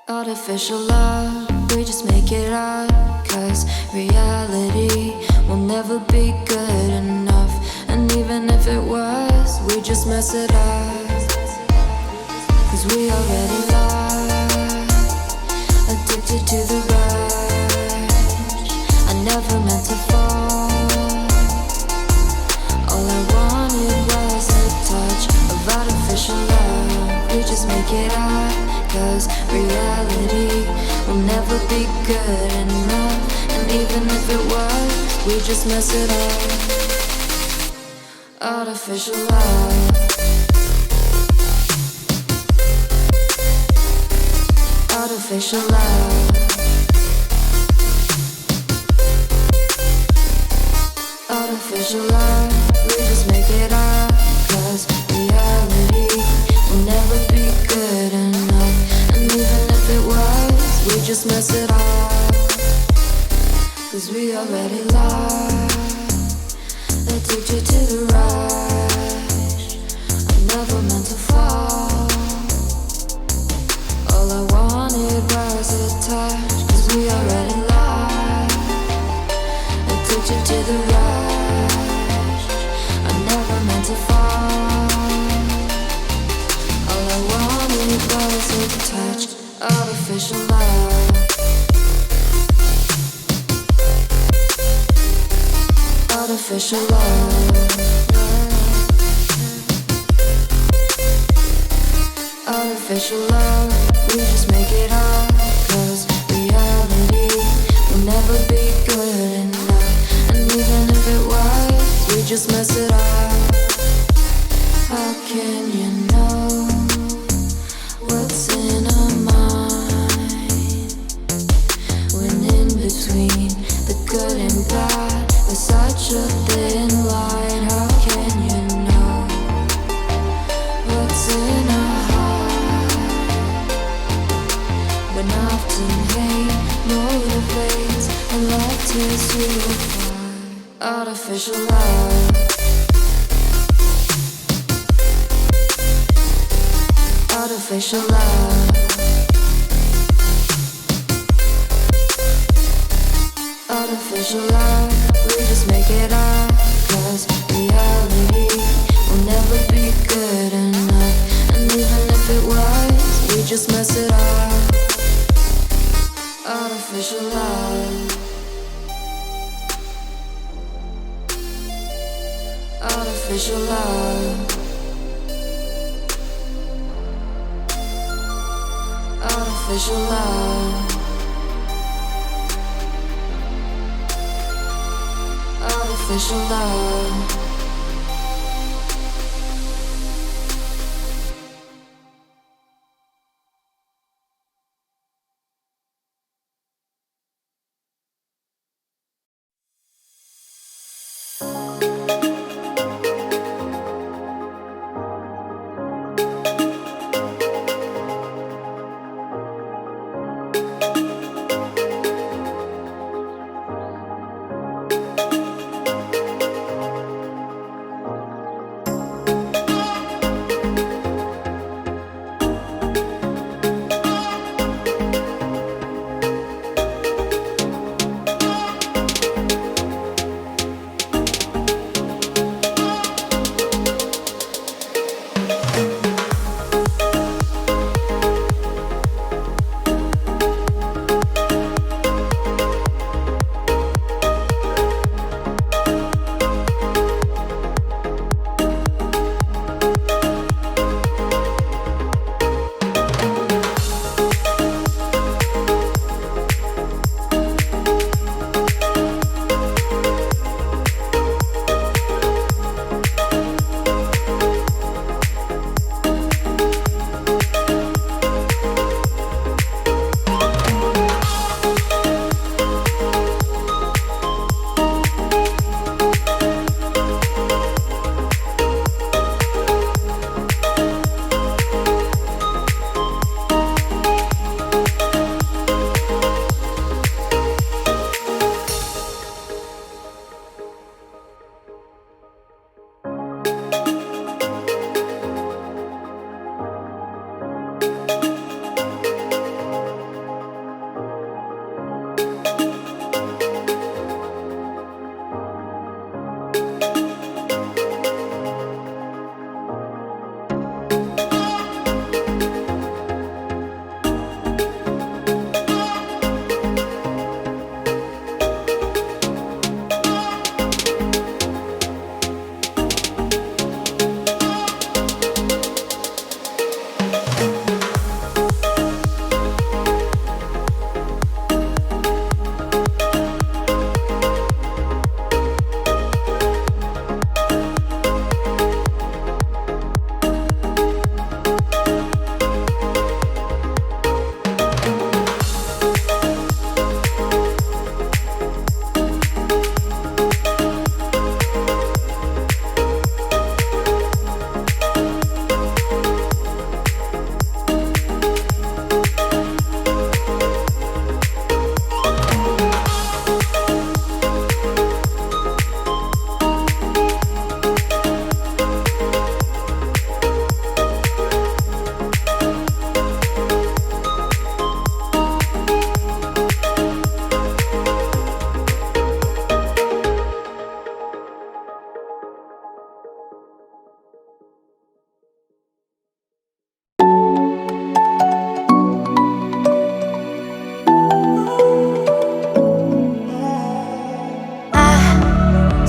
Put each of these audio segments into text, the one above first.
Artificial love, we just make it up, 'cause reality will never be good enough. And even if it was, we just mess it up, 'cause we already lost, addicted to the rush. I never meant to fall, all I wanted was a touch of artificial love. We just make it up, 'cause reality will never be good enough. And even if it was, we just mess it up. Artificial love, artificial love, artificial love. We just make it up, 'cause reality will never be good enough. And even if it was, we just mess it up, 'cause we already lost, addicted to the rush. I never meant to fall. All I wanted was a touch, 'cause we already lost. Addicted to the rush, I never meant to fall. All I wanted was a touch, artificial love. Artificial love. Artificial love, we just make it up, 'cause reality will never be good enough. And even if it was, we just mess it up. How can you know what's in our mind, when in between the good and bad there's such a thin line? How can you know what's in our heart, when often hate motivates and love tears you apart? Artificial love. Artificial love. Artificial love, we just make it up, 'cause reality will never be good enough. And even if it was, we just mess it up. Artificial love. Artificial love. Artificial love. Artificial love.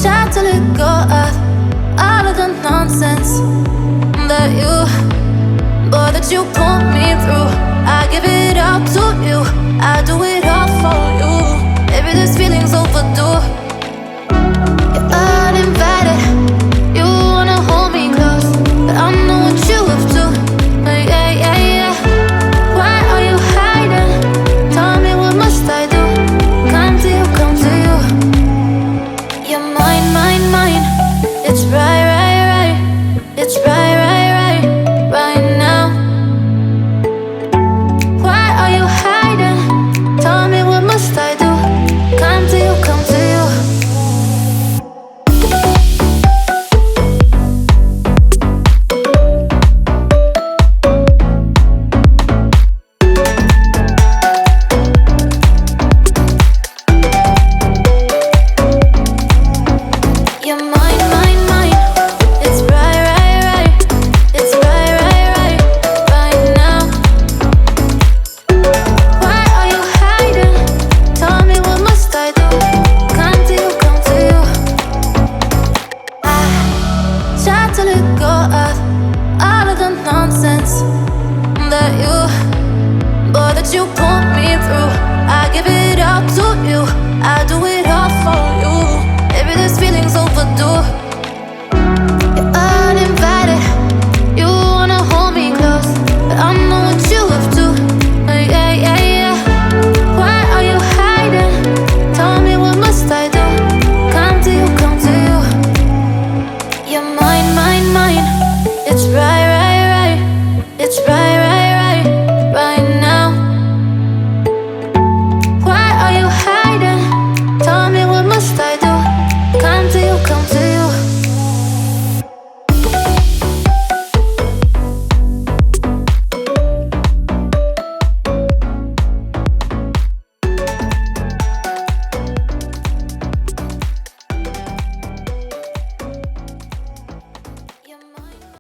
Try to let go of all of the nonsense that you put me through. I give it all to you. I do it